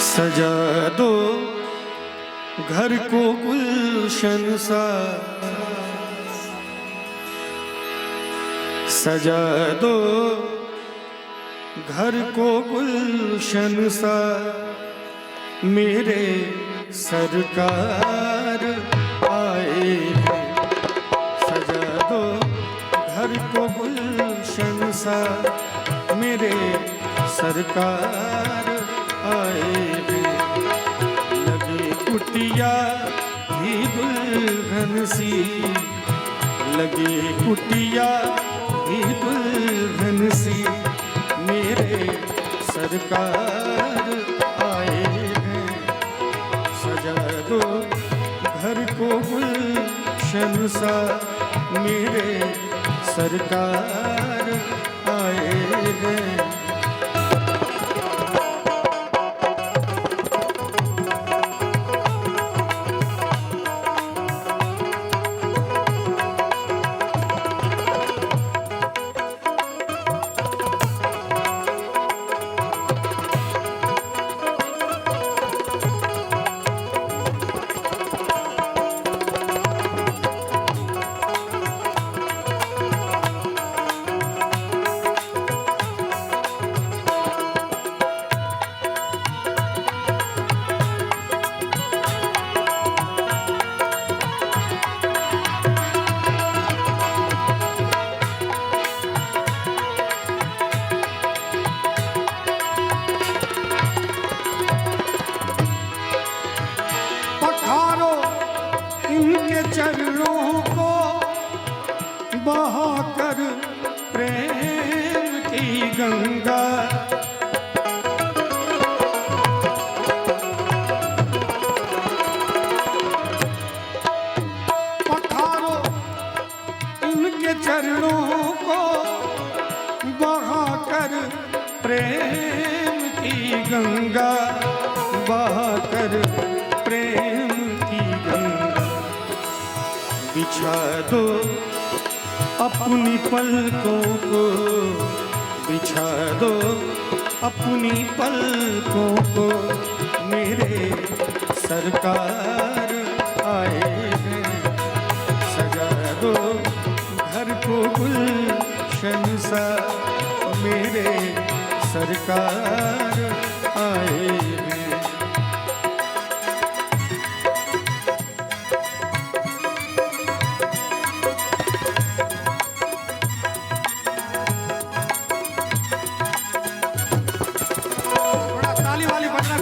सजा दो घर को गुलशन सा, सजा दो घर को गुलशन सा, मेरे सरकार आए हैं। सजा दो घर को गुलशन सा, मेरे सरकार आए हैं। लगी कुटिया भी दुल्हन सी, लगी कुटिया भी दुल्हन सी, मेरे सरकार आए हैं। सजा दो घर को गुलशन सा, मेरे सरकार आए हैं। चरणों को बहाकर प्रेम की गंगा, पखारो इनके चरणों को बहाकर प्रेम की गंगा, बहाकर प्रेम की गंगा। बिछा दो अपनी पलकों को, बिछा दो अपनी पलकों को, मेरे सरकार आए हैं। सजा दो घर को गुलशन सा, मेरे सरकार आए हैं।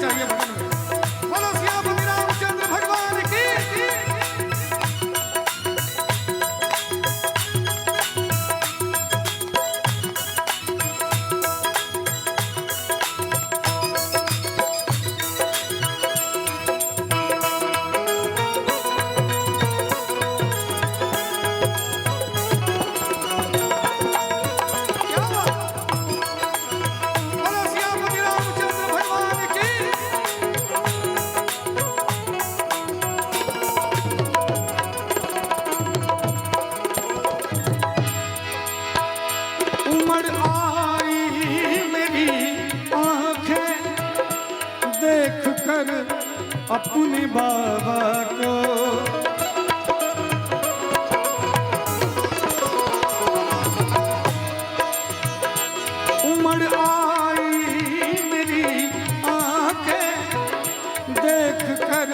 चाहिए बोलो सियापति रामचंद्र भगवान की। अपने बाबा को उमड़ आई मेरी आंखें देख कर,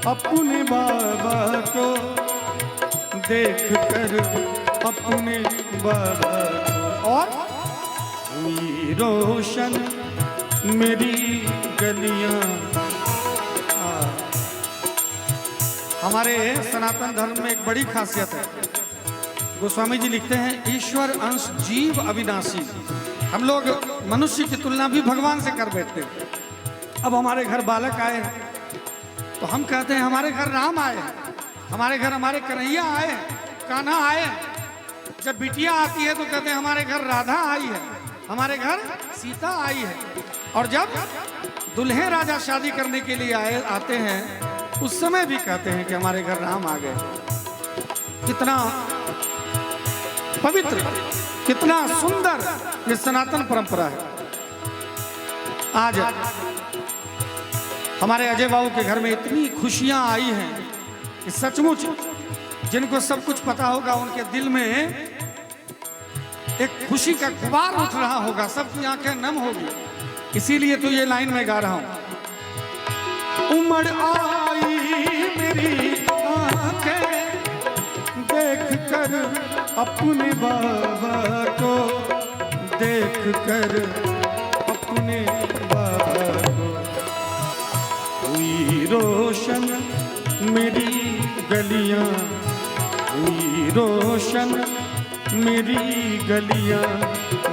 अपने बाबा को देख कर, अपने बाबा को। और हुई रोशन मेरी गलियां। हमारे सनातन धर्म में एक बड़ी खासियत है। गोस्वामी जी लिखते हैं, ईश्वर अंश जीव अविनाशी। हम लोग मनुष्य की तुलना भी भगवान से कर बैठते हैं। अब हमारे घर बालक आए हैं तो हम कहते हैं हमारे घर राम आए हैं, हमारे घर हमारे कन्हैया आए हैं, कान्हा आए हैं। जब बिटिया आती है तो कहते हैं हमारे घर राधा आई है, हमारे घर सीता आई है। और जब दुल्हे राजा शादी करने के लिए आते हैं उस समय भी कहते हैं कि हमारे घर राम आ गए। कितना पवित्र, कितना सुंदर ये सनातन परंपरा है। आज हमारे अजय बाबू के घर में इतनी खुशियां आई हैं कि सचमुच जिनको सब कुछ पता होगा उनके दिल में एक खुशी का गुबार उठ रहा होगा, सबकी आंखें नम होगी। इसीलिए तो ये लाइन में गा रहा हूं। उमड़ आई मेरी आंखें देख कर अपने बाबा को, देख कर अपने बाबा को। हुई रोशन मेरी गलियां, हुई रोशन मेरी गलियां,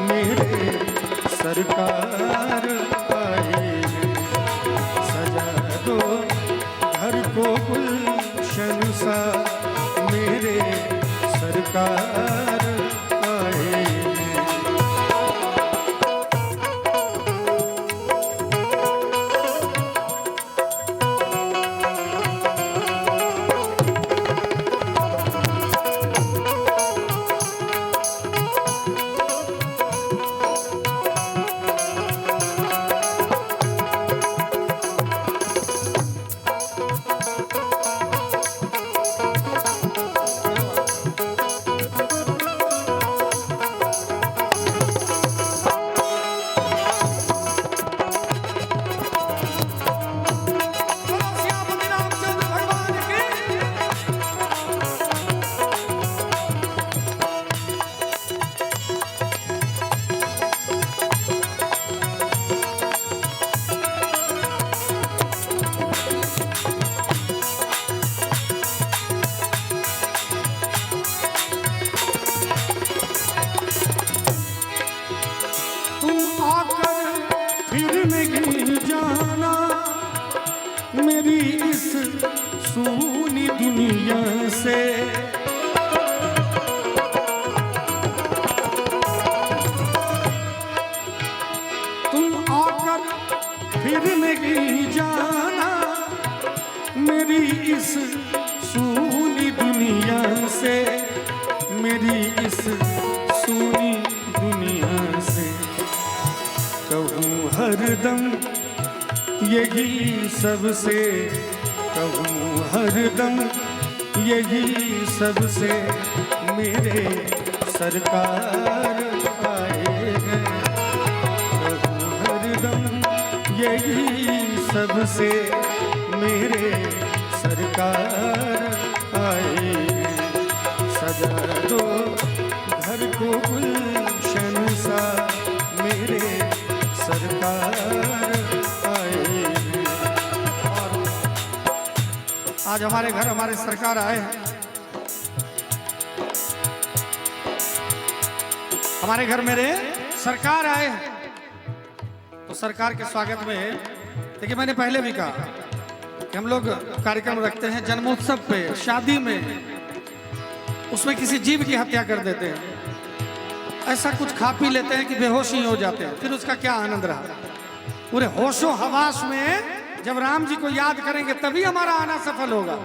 मेरे सरकार आए हैं। सजा दो घर को गुलशन सा, मेरे सरकार आए हैं। मेरी इस सूनी दुनिया से तुम आकर फिर नहीं जाना, मेरी इस सूनी दुनिया से, मेरी इस सूनी दुनिया से। कहूँ हरदम यही सबसे, कहूँ हरदम यही सबसे, मेरे सरकार आए हैं। कहूँ हरदम यही सबसे, मेरे सरकार आए हैं। सजा दो घर को गुलशन सा, मेरे सरकार आज हमारे घर हमारे सरकार आए हैं। हमारे घर मेरे सरकार आए हैं। तो सरकार के स्वागत में देखिए, मैंने पहले भी कहा कि हम लोग कार्यक्रम रखते हैं जन्मोत्सव पे, शादी में, उसमें किसी जीव की हत्या कर देते हैं। ऐसा कुछ खा पी लेते हैं कि बेहोश ही हो जाते हैं, फिर उसका क्या आनंद रहा। पूरे होशो हवास में जब राम जी को याद करेंगे तभी हमारा आना सफल होगा।